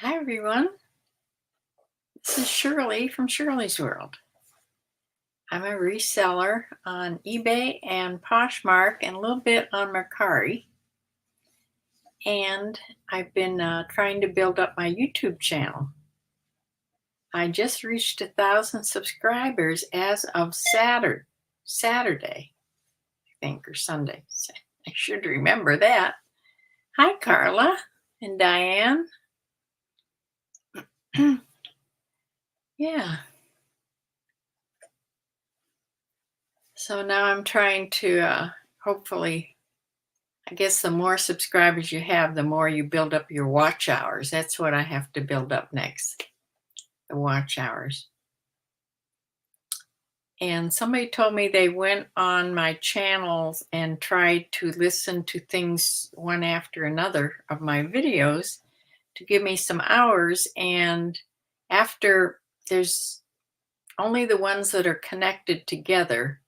Hi, everyone. This is Shirley from Shirley's World. I'm a reseller on eBay and Poshmark and a little bit on Mercari. And I've been trying to build up my YouTube channel. I just reached 1,000 subscribers as of Saturday, I think, or Sunday. I should remember that. Hi, Carla and Diane. Yeah. So now I'm trying to hopefully, I guess the more subscribers you have, the more you build up your watch hours. That's what I have to build up next, the watch hours. And somebody told me they went on my channels and tried to listen to things one after another of my videos to give me some hours. And after, there's only the ones that are connected together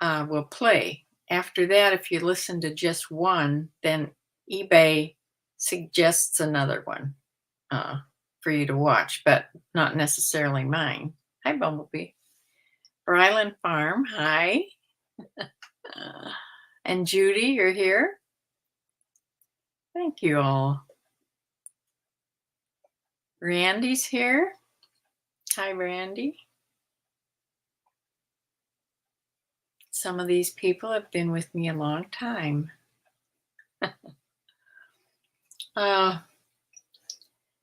will play. After that, if you listen to just one, then eBay suggests another one for you to watch, but not necessarily mine. Hi, Bumblebee. Bryland Farm, hi. And Judy, you're here. Thank you all. Randy's here. Hi, Randy. Some of these people have been with me a long time.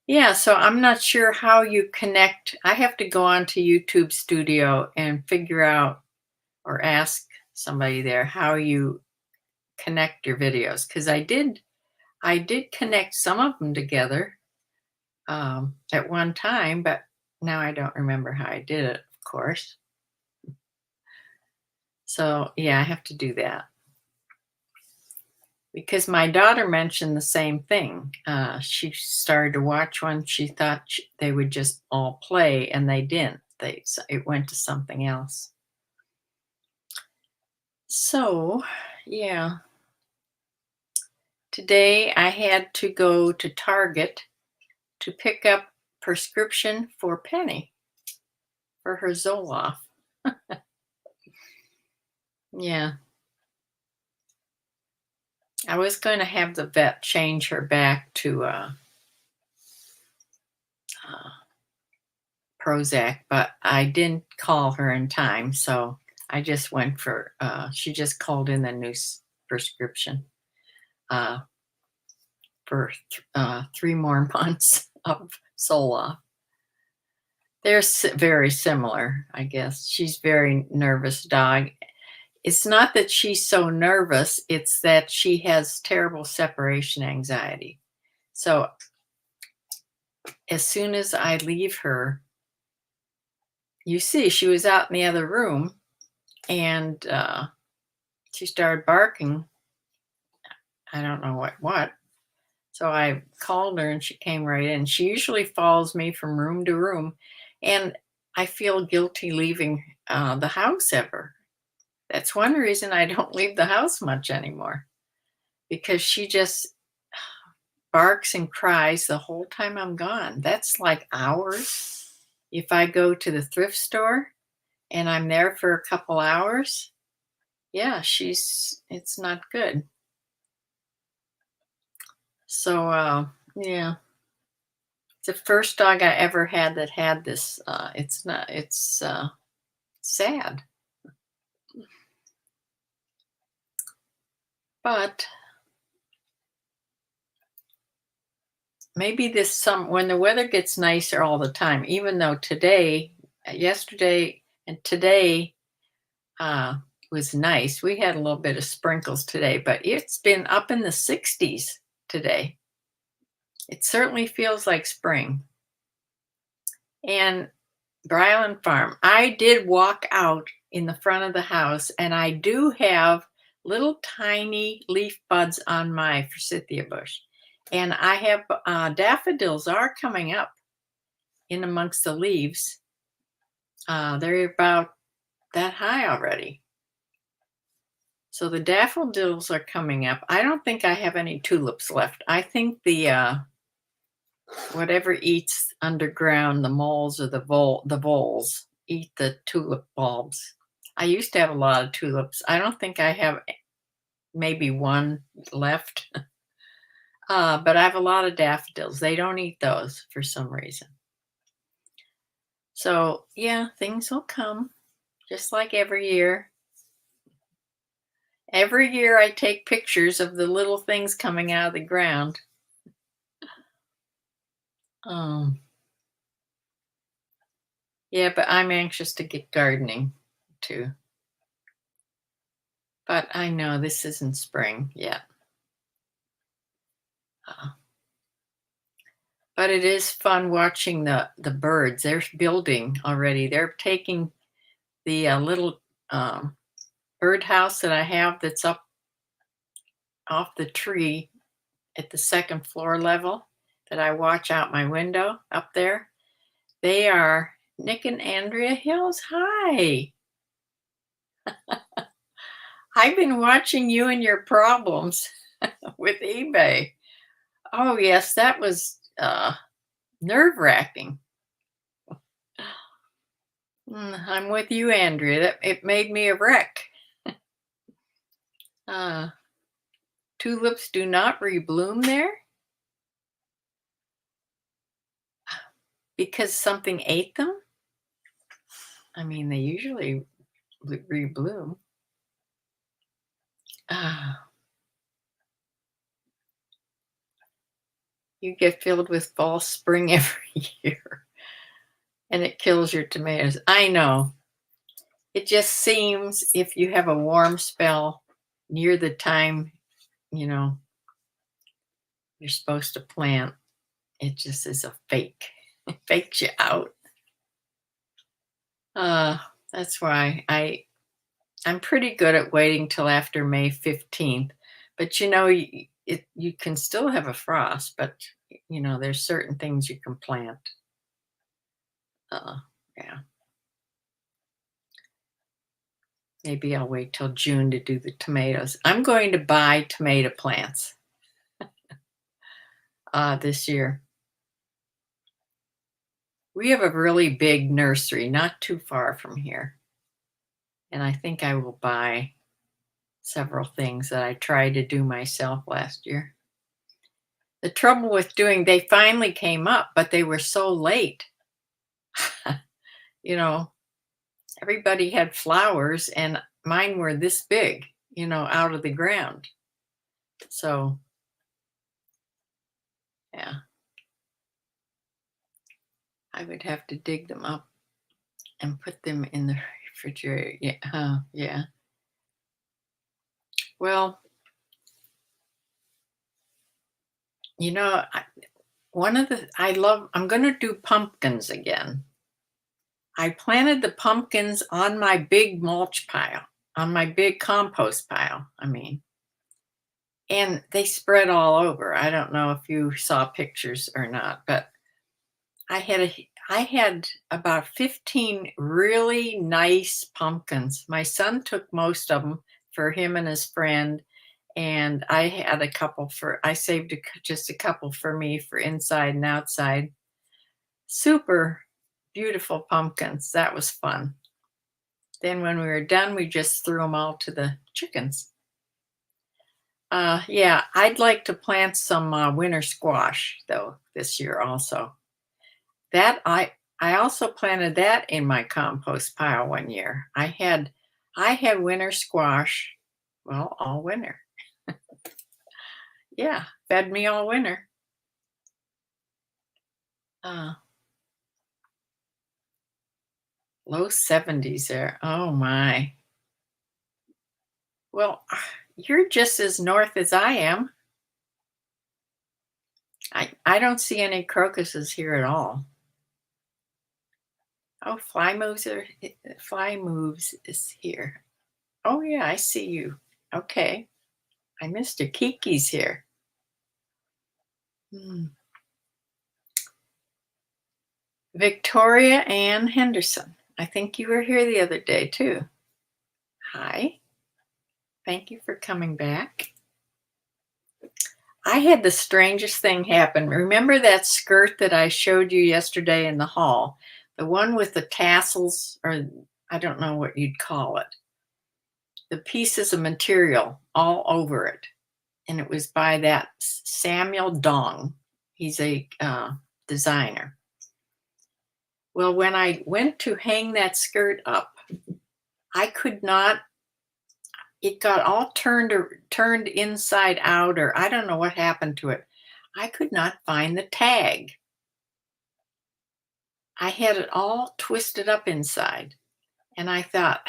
Yeah, so I'm not sure how you connect. I have to go on to YouTube Studio and figure out or ask somebody there how you connect your videos, because I did connect some of them together at one time, but now I don't remember how I did it, of course. So yeah, I have to do that. Because my daughter mentioned the same thing. She started to watch one. She thought they would just all play, and they didn't. It went to something else. So, yeah. Today I had to go to Target to pick up prescription for Penny for her Zoloft. Yeah. I was going to have the vet change her back to Prozac, but I didn't call her in time, so I just went for, she just called in the new prescription for 3 more months of Zoloft. They're very similar, I guess. She's very nervous dog. It's not that she's so nervous, it's that she has terrible separation anxiety. So as soon as I leave her, you see, she was out in the other room and she started barking. I don't know what. So I called her and she came right in. She usually follows me from room to room, and I feel guilty leaving the house ever. That's one reason I don't leave the house much anymore, because she just barks and cries the whole time I'm gone. That's like hours. If I go to the thrift store and I'm there for a couple hours, yeah, it's not good. So, yeah. It's the first dog I ever had that had this. It's sad. But maybe when the weather gets nicer all the time, even though yesterday and today was nice. We had a little bit of sprinkles today, but it's been up in the 60s today. It certainly feels like spring. And Bryland Farm, I did walk out in the front of the house, and I do have little tiny leaf buds on my forsythia bush. And I have daffodils are coming up in amongst the leaves. They're about that high already. So the daffodils are coming up. I don't think I have any tulips left. I think the whatever eats underground, the moles or the voles eat the tulip bulbs. I used to have a lot of tulips. I don't think I have maybe one left. But I have a lot of daffodils. They don't eat those for some reason. So, yeah, things will come just like every year. Every year I take pictures of the little things coming out of the ground. Um, yeah, but I'm anxious to get gardening too. But I know this isn't spring yet. Uh, but it is fun watching the birds. They're building already. They're taking the little birdhouse that I have that's up off the tree at the second floor level that I watch out my window up there. They are Nick and Andrea Hills. Hi. I've been watching you and your problems with eBay. Oh, yes, that was nerve wracking. I'm with you, Andrea. It made me a wreck. Uh, Tulips do not rebloom there because something ate them. I mean, they usually rebloom. You get filled with false spring every year and it kills your tomatoes. I know. It just seems if you have a warm spell near the time, you know, you're supposed to plant, it just is a fake. It fakes you out. That's why I'm pretty good at waiting till after May 15th. But you know, you can still have a frost, but you know, there's certain things you can plant. Yeah. Maybe I'll wait till June to do the tomatoes. I'm going to buy tomato plants this year. We have a really big nursery not too far from here. And I think I will buy several things that I tried to do myself last year. The trouble with they finally came up, but they were so late. You know, everybody had flowers and mine were this big, you know, out of the ground. So, yeah, I would have to dig them up and put them in the refrigerator. Yeah, yeah. Well, you know, I'm going to do pumpkins again. I planted the pumpkins on my big mulch pile, on my big compost pile, I mean. And they spread all over. I don't know if you saw pictures or not, but I had about 15 really nice pumpkins. My son took most of them for him and his friend, and I had I saved just a couple for me for inside and outside. Super beautiful pumpkins. That was fun. Then when we were done, we just threw them all to the chickens. Yeah, I'd like to plant some winter squash though this year also. That I also planted that in my compost pile one year. I had winter squash, well, all winter. Yeah, fed me all winter. Uh, Low 70s there. Oh my. Well, you're just as north as I am. I don't see any crocuses here at all. Oh, Fly Moves is here. Oh yeah, I see you. Okay. I Mr. Kiki's here. Hmm. Victoria Ann Henderson. I think you were here the other day too. Hi. Thank you for coming back. I had the strangest thing happen. Remember that skirt that I showed you yesterday in the hall? The one with the tassels, or I don't know what you'd call it. The pieces of material all over it. And it was by that Samuel Dong. He's a designer. Well, when I went to hang that skirt up, I could not, it got all turned inside out, or I don't know what happened to it. I could not find the tag. I had it all twisted up inside. And I thought,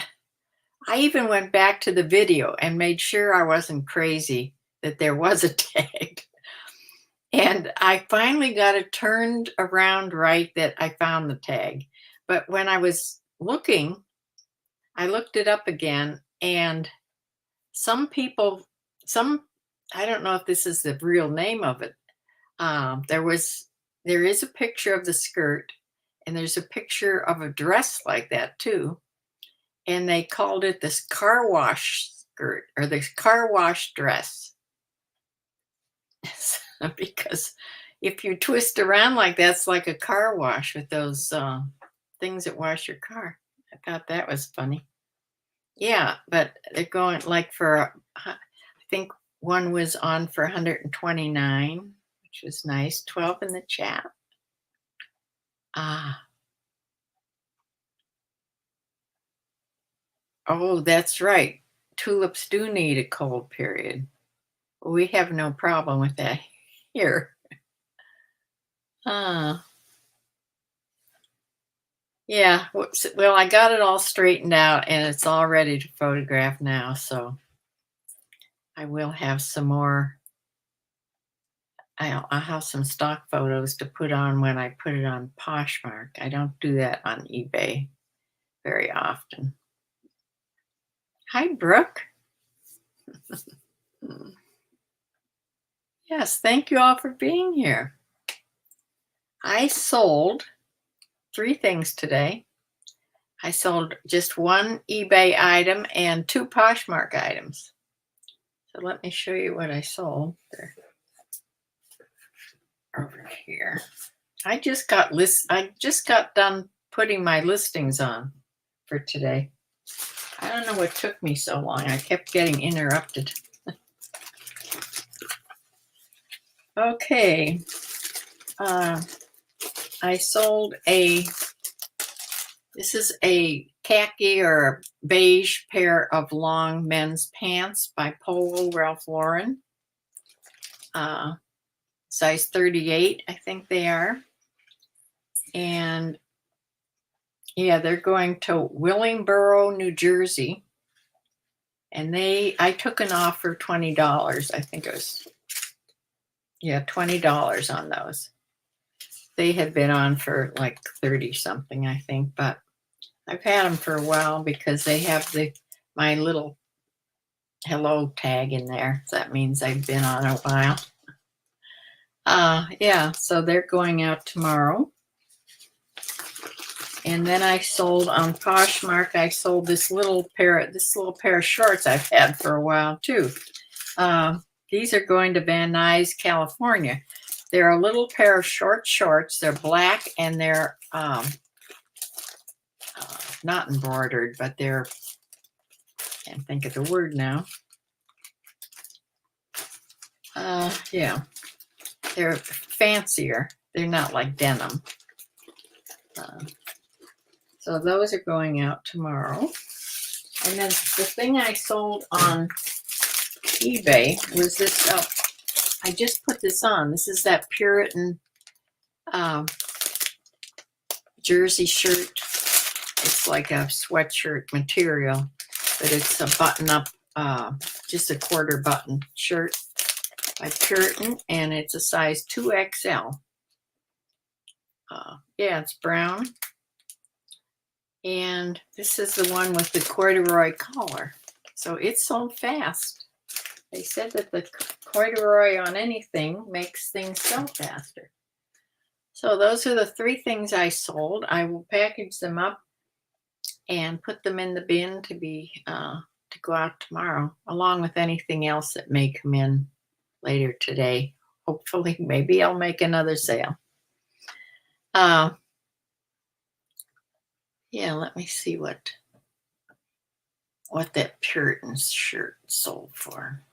I even went back to the video and made sure I wasn't crazy, that there was a tag. And I finally got it turned around right, that I found the tag. But when I was looking, I looked it up again, and some people, some, I don't know if this is the real name of it. There is a picture of the skirt, and there's a picture of a dress like that too. And they called it this car wash skirt, or this car wash dress. Because if you twist around like that, it's like a car wash with those things that wash your car. I thought that was funny. Yeah, but they're going like for, I think one was on for 129, which was nice. 12 in the chat. Ah. Oh, that's right. Tulips do need a cold period. We have no problem with that here. Yeah, well, I got it all straightened out and it's all ready to photograph now, so I will have some more. I'll have some stock photos to put on when I put it on Poshmark. I don't do that on eBay very often. Hi, Brooke. Yes, thank you all for being here. I sold 3 things today. I sold just 1 eBay item and 2 Poshmark items. So let me show you what I sold. There. Over here. I just got done putting my listings on for today. I don't know what took me so long. I kept getting interrupted. Okay. I sold this is a khaki or beige pair of long men's pants by Polo Ralph Lauren. Size 38, I think they are. And yeah, they're going to Willingboro, New Jersey. And I took an offer $20. I think it was, yeah, $20 on those. They had been on for like 30 something, I think, but I've had them for a while because they have my little hello tag in there. So that means I've been on a while. Yeah, so they're going out tomorrow. And then I sold on Poshmark, I sold this little pair of shorts I've had for a while too. These are going to Van Nuys, California. They're a little pair of short shorts. They're black and they're not embroidered, but they're, can't think of the word now. Yeah, they're fancier. They're not like denim. So those are going out tomorrow. And then the thing I sold on eBay was this. I just put this on. This is that Puritan jersey shirt. It's like a sweatshirt material, but it's a button-up, just a quarter button shirt by Puritan, and it's a size 2XL. Yeah, it's brown. And this is the one with the corduroy collar. So it sold fast. They said that the corduroy on anything makes things sell faster. So those are the 3 things I sold. I will package them up and put them in the bin to go out tomorrow, along with anything else that may come in later today. Hopefully, maybe I'll make another sale. Uh, yeah, let me see what that Puritan shirt sold for.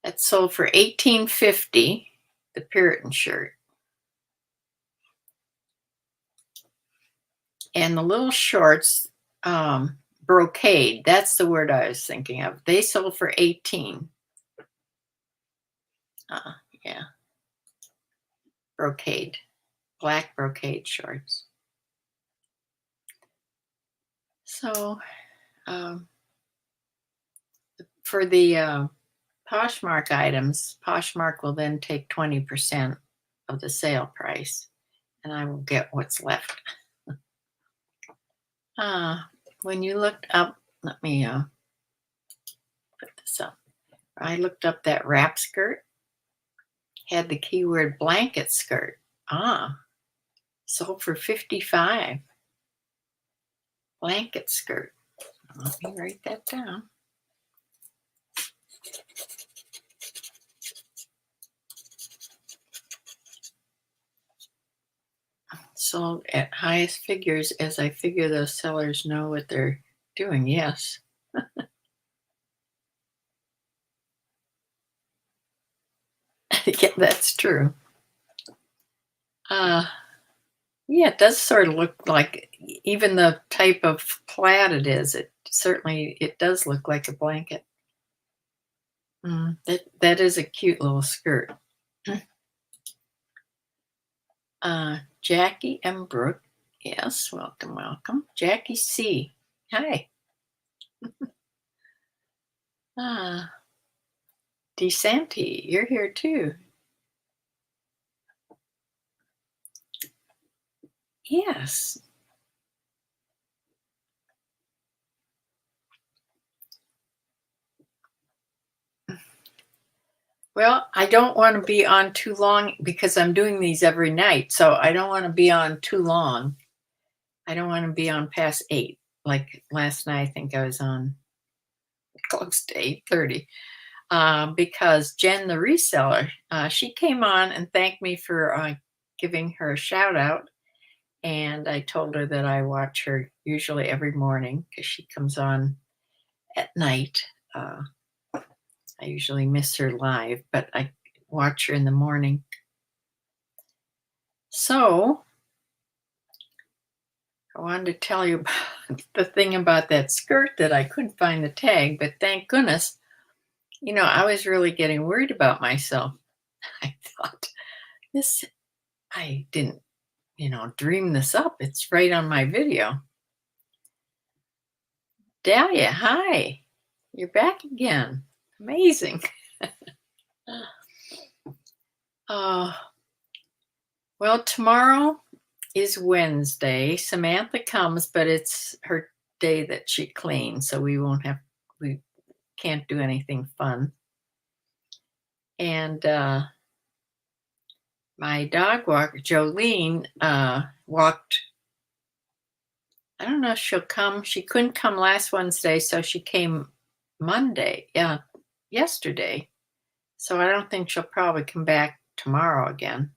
It sold for $18.50, the Puritan shirt. And the little shorts, brocade, that's the word I was thinking of. They sold for 18. Yeah. Brocade, black brocade shorts. So, for the Poshmark items, Poshmark will then take 20% of the sale price, and I will get what's left. When you looked up, let me put this up. I looked up that wrap skirt, had the keyword blanket skirt. Sold for 55. Blanket skirt. Let me write that down. Sold at highest figures as I figure those sellers know what they're doing. Yes. Yeah, that's true. Yeah, it does sort of look like, even the type of plaid it is, it does look like a blanket. That is a cute little skirt. Jackie M. Brooke. Yes, welcome. Jackie C. Hi. DeSanti, you're here too. Yes. Well, I don't want to be on too long because I'm doing these every night. So I don't want to be on too long. I don't want to be on past 8. Like last night, I think I was on close to 8:30. Because Jen, the reseller, she came on and thanked me for giving her a shout out. And I told her that I watch her usually every morning because she comes on at night. I usually miss her live, but I watch her in the morning. So I wanted to tell you about the thing about that skirt that I couldn't find the tag, but thank goodness, I was really getting worried about myself. I thought, I didn't, dream this up. It's right on my video. Dahlia, hi. You're back again. Amazing. Well, tomorrow is Wednesday. Samantha comes, but it's her day that she cleans, so we can't do anything fun. And my dog walker, Jolene, walked. I don't know if she'll come. She couldn't come last Wednesday, so she came Monday. Yeah, yesterday. So I don't think she'll probably come back tomorrow again.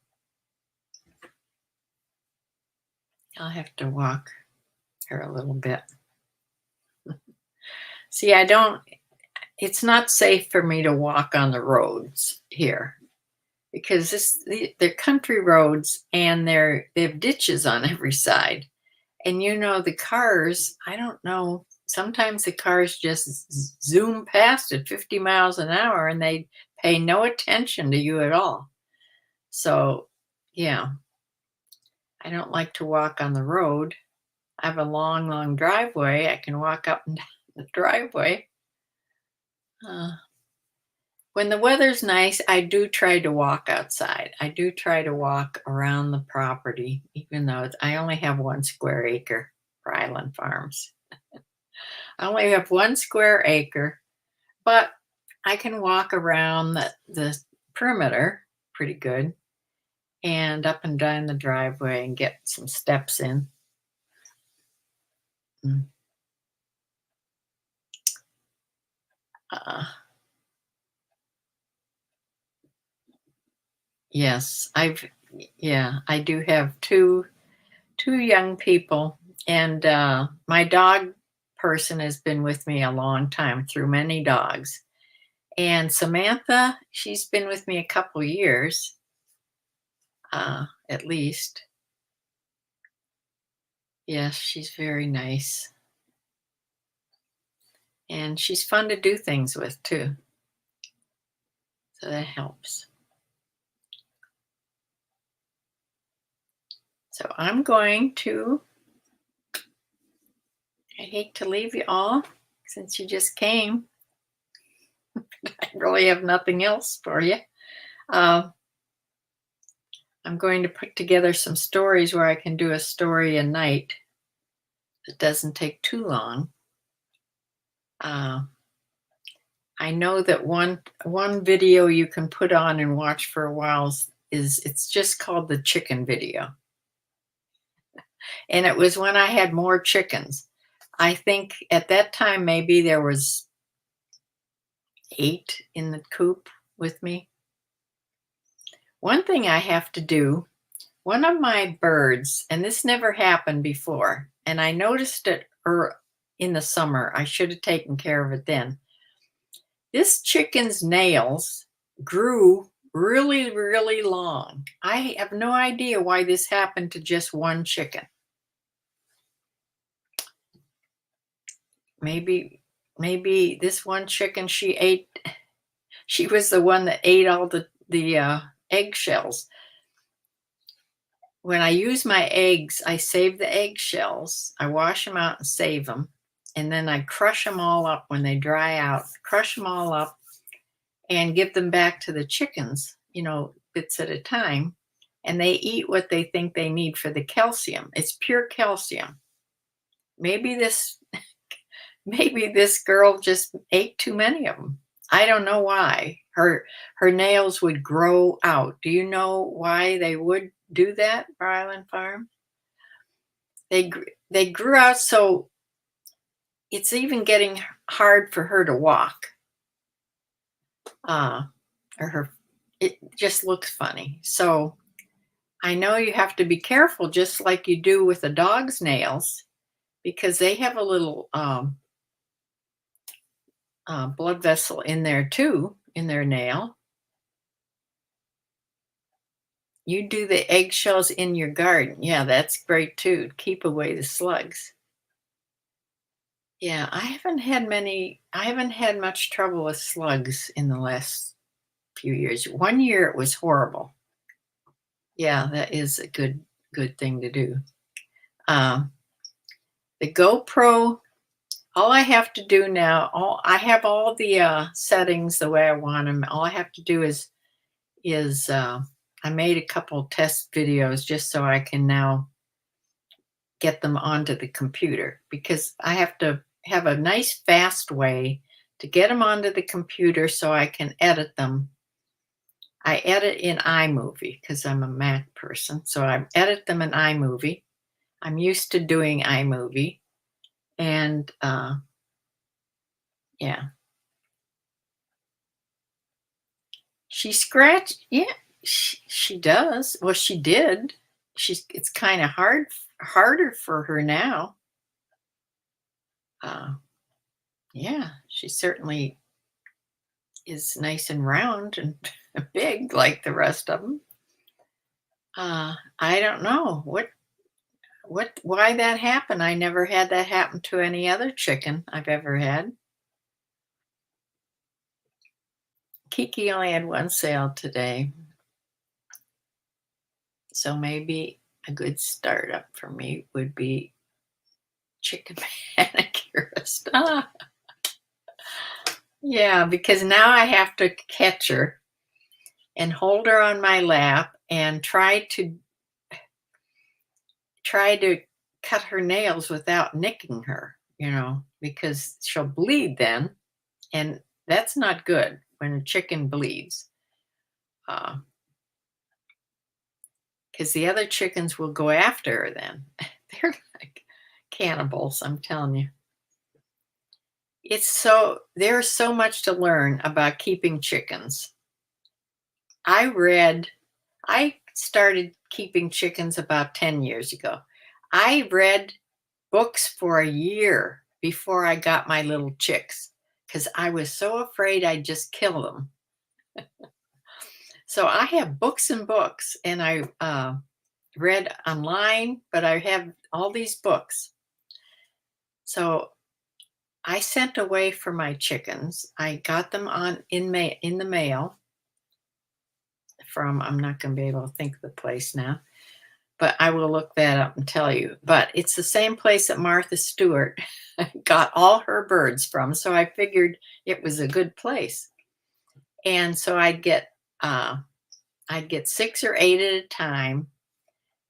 I'll have to walk her a little bit. See, it's not safe for me to walk on the roads here because they're country roads and they have ditches on every side. And the cars, I don't know, sometimes the cars just zoom past at 50 miles an hour and they pay no attention to you at all. So, yeah, I don't like to walk on the road. I have a long driveway. I can walk up and down the driveway. When the weather's nice, I do try to walk outside. I do try to walk around the property, even though I only have 1 square acre for Island Farms. I only have 1 square acre, but I can walk around the perimeter pretty good and up and down the driveway and get some steps in. Yes, yeah, I do have two young people, and my dog person has been with me a long time through many dogs. And Samantha, she's been with me a couple years, at least. Yes, she's very nice, and she's fun to do things with too. So that helps. So I'm going to. I hate to leave you all since you just came. I really have nothing else for you. Uh, I'm going to put together some stories where I can do a story a night. It doesn't take too long. Uh, I know that one video you can put on and watch for a while is it's just called the chicken video, and it was when I had more chickens. I think at that time maybe there was 8 in the coop with me. One thing I have to do, one of my birds, and this never happened before, and I noticed it in the summer. I should have taken care of it then. This chicken's nails grew really, really long. I have no idea why this happened to just one chicken. Maybe this one chicken she was the one that ate all the eggshells. When I use my eggs, I save the eggshells. I wash them out and save them. And then I crush them all up when they dry out, crush them all up and give them back to the chickens, bits at a time. And they eat what they think they need for the calcium. It's pure calcium. Maybe this maybe this girl just ate too many of them. I don't know why. Her nails would grow out. Do you know why they would do that, Island Farm? They grew out so it's even getting hard for her to walk. Or her It just looks funny. So I know you have to be careful just like you do with a dog's nails because they have a little blood vessel in there too, in their nail. You do the eggshells in your garden. Yeah, that's great too. Keep away the slugs. Yeah, I haven't had much trouble with slugs in the last few years. One year it was horrible. Yeah, that is a good thing to do. Um, the GoPro, all I have to do now, I have all the settings the way I want them. All I have to do is I made a couple test videos just so I can now get them onto the computer because I have to have a nice fast way to get them onto the computer so I can edit them. I edit in iMovie because I'm a Mac person, so I edit them in iMovie. I'm used to doing iMovie, and yeah, she scratched. Yeah, she does. Well, she did. It's kind of harder for her now. Uh, yeah, she certainly is nice and round and big like the rest of them. I don't know why that happened. I never had that happen to any other chicken I've ever had. Kiki only had one sale today, so maybe a good startup for me would be chicken manicurist. Yeah, because now I have to catch her and hold her on my lap and try to cut her nails without nicking her, because she'll bleed then, and that's not good when a chicken bleeds. Because the other chickens will go after her then. They're like cannibals, I'm telling you. There's so much to learn about keeping chickens. I read I started keeping chickens about 10 years ago. I read books for a year before I got my little chicks because I was so afraid I'd just kill them. So I have books and books, and I read online, but I have all these books. So I sent away for my chickens. I got them in the mail from, I'm not going to be able to think of the place now, but I will look that up and tell you. But it's the same place that Martha Stewart got all her birds from, so I figured it was a good place. And so I'd get 6 or 8 at a time,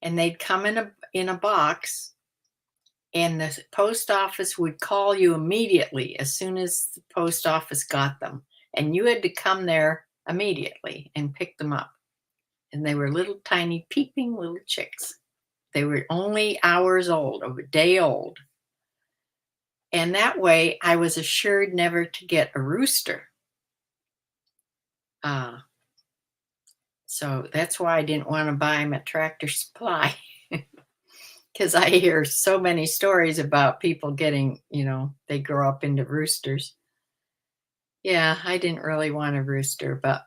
and they'd come in a box, and the post office would call you immediately as soon as the post office got them, and you had to come there immediately and pick them up. And they were little tiny peeping little chicks. They were only hours old, a day old. And that way I was assured never to get a rooster. So that's why I didn't want to buy them at Tractor Supply. Because I hear so many stories about people getting, they grow up into roosters. Yeah, I didn't really want a rooster, but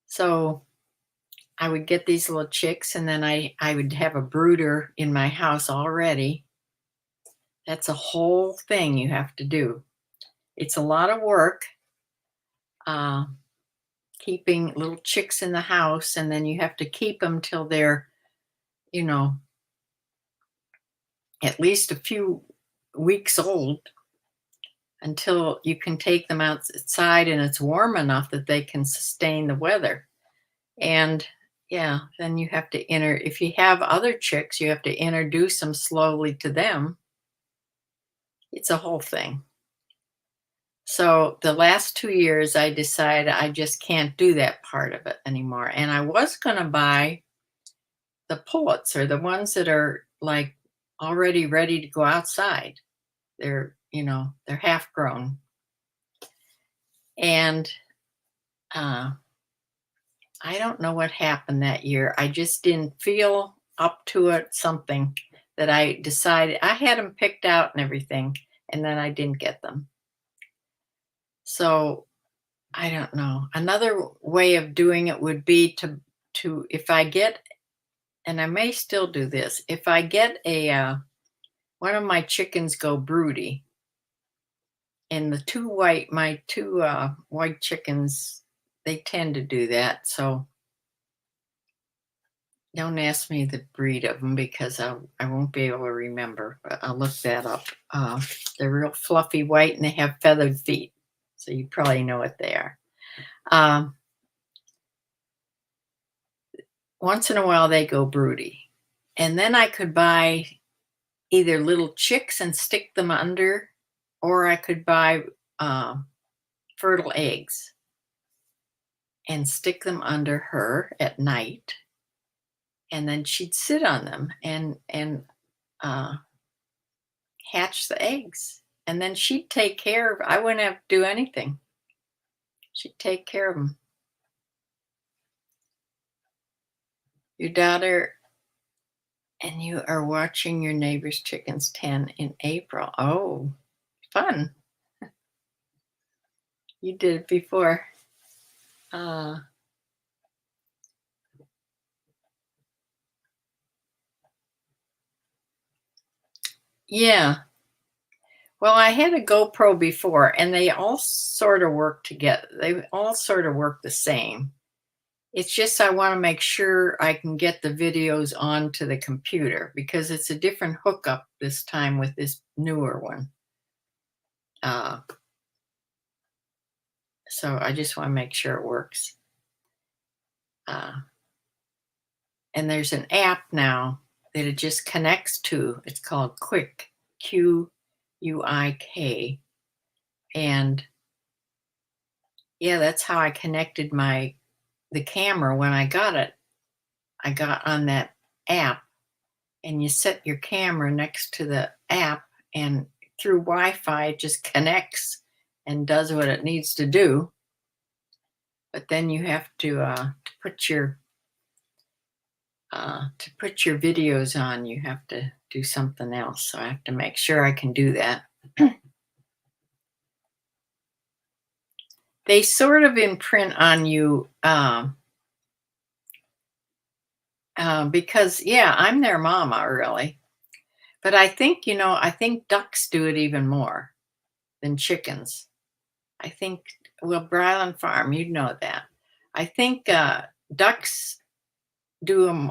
so I would get these little chicks, and then I would have a brooder in my house already. That's a whole thing you have to do. It's a lot of work, keeping little chicks in the house, and then you have to keep them till they're, at least a few weeks old, until you can take them outside and it's warm enough that they can sustain the weather. And yeah, then you have to if you have other chicks, you have to introduce them slowly to them. It's a whole thing. So the last 2 years, I decided I just can't do that part of it anymore. And I was going to buy the pullets, or the ones that are like already ready to go outside. They're, they're half grown. And I don't know what happened that year. I just didn't feel up to it, something that I decided. I had them picked out and everything, and then I didn't get them. So I don't know. Another way of doing it would be to if I get, and I may still do this, if I get one of my chickens go broody, and my two white chickens, they tend to do that. So don't ask me the breed of them because I won't be able to remember, but I'll look that up. They're real fluffy white, and they have feathered feet. So you probably know what they are. Once in a while they go broody. And then I could buy either little chicks and stick them under, or I could buy fertile eggs and stick them under her at night. And then she'd sit on them and hatch the eggs. And then she'd take care of, I wouldn't have to do anything. She'd take care of them. Your daughter and you are watching your neighbor's chickens 10 in April. Oh, fun. You did it before. Yeah. Well, I had a GoPro before, and they all sort of work together. They all sort of work the same. It's just I want to make sure I can get the videos onto the computer because it's a different hookup this time with this newer one. So I just want to make sure it works. And there's an app now that it just connects to. It's called Quick, Quik. And yeah, that's how I connected the camera when I got it. I got on that app, and you set your camera next to the app, and through Wi-Fi it just connects and does what it needs to do. But then you have to put your videos on, you have to do something else. So I have to make sure I can do that. They sort of imprint on you because, yeah, I'm their mama, really. But I think ducks do it even more than chickens. I think, well, Bryland Farm, you'd know that. I think ducks do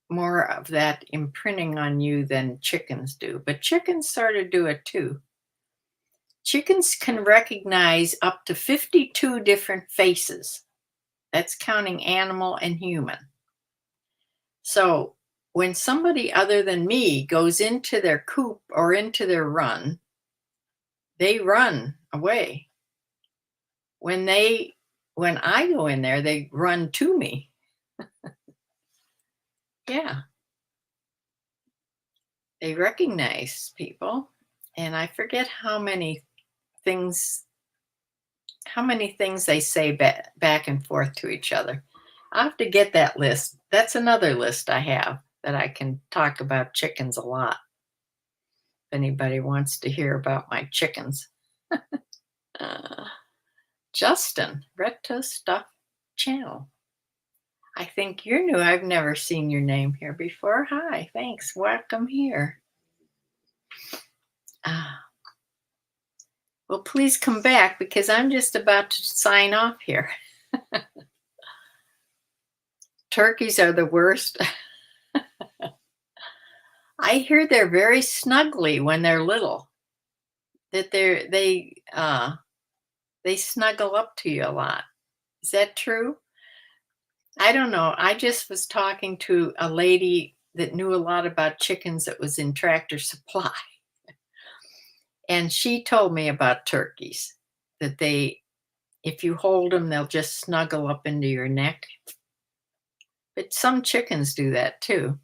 more of that imprinting on you than chickens do, but chickens sort of do it too. Chickens can recognize up to 52 different faces. That's counting animal and human. So when somebody other than me goes into their coop or into their run, they run away. When I go in there, they run to me. Yeah. They recognize people. And I forget things how many things they say back and forth to each other. I'll have to get that list. That's another list I have that I can talk about chickens a lot. If anybody wants to hear about my chickens. Uh, Justin, Red Toast Stuff Channel. I think you're new. I've never seen your name here before. Hi, thanks. Welcome here. Well, please come back because I'm just about to sign off here. Turkeys are the worst. I hear they're very snuggly when they're little. That they snuggle up to you a lot. Is that true? I don't know. I just was talking to a lady that knew a lot about chickens that was in Tractor Supply. And she told me about turkeys, that if you hold them, they'll just snuggle up into your neck. But some chickens do that too.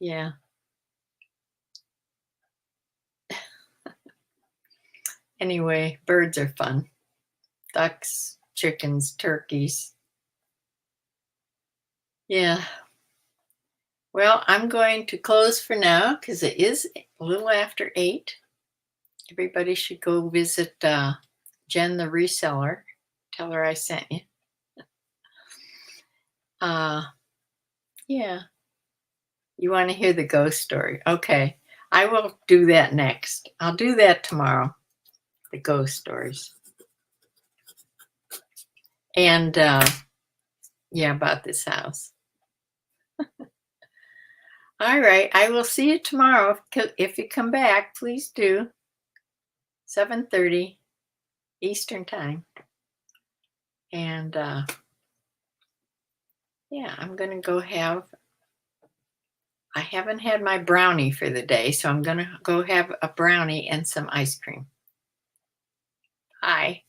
Yeah. Anyway, birds are fun. Ducks, chickens, turkeys. Yeah. Well, I'm going to close for now because it is a little after 8. Everybody should go visit Jen the reseller. Tell her I sent you. Yeah. You want to hear the ghost story? Okay. I will do that next. I'll do that tomorrow. The ghost stories. And yeah, about this house. All right. I will see you tomorrow. If you come back, please do. 7:30 Eastern Time. And yeah, I'm going to go I haven't had my brownie for the day, so I'm going to go have a brownie and some ice cream. Bye.